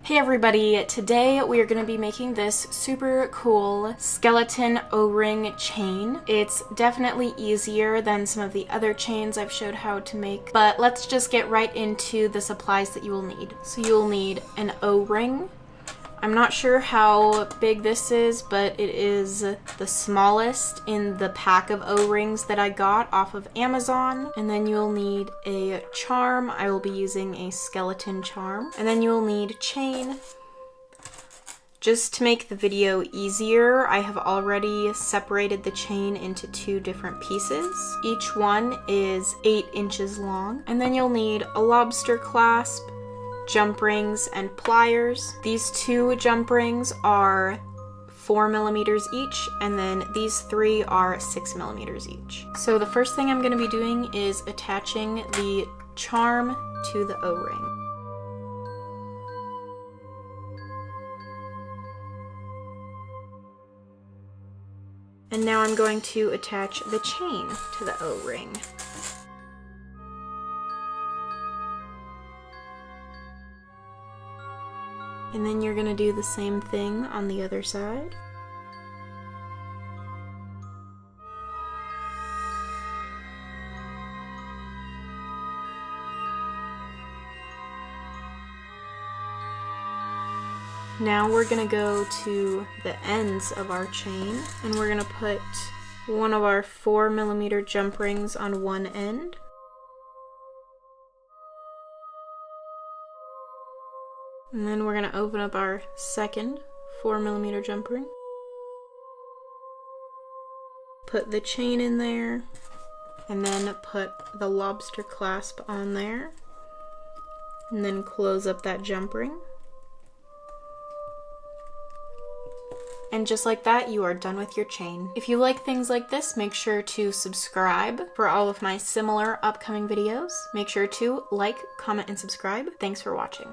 Hey everybody, today we are going to be making this super cool skeleton O-ring chain. It's definitely easier than some of the other chains I've showed how to make, but let's just get right into the supplies that you will need. So you'll need an O-ring. I'm not sure how big this is, but it is the smallest in the pack of O-rings that I got off of Amazon. And then you'll need a charm. I will be using a skeleton charm. And then you'll need chain. Just to make the video easier, I have already separated the chain into two different pieces. Each one is 8 inches long. And then you'll need a lobster clasp, jump rings, and pliers. These two jump rings are 4 millimeters each, and then these 3 are 6 millimeters each. So the first thing I'm going to be doing is attaching the charm to the O-ring. And now I'm going to attach the chain to the O-ring. And then you're going to do the same thing on the other side. Now we're going to go to the ends of our chain, and we're going to put one of our 4 millimeter jump rings on one end. And then we're going to open up our second 4 millimeter jump ring. Put the chain in there, and then put the lobster clasp on there. And then close up that jump ring. And just like that, you are done with your chain. If you like things like this, make sure to subscribe for all of my similar upcoming videos. Make sure to like, comment, and subscribe. Thanks for watching.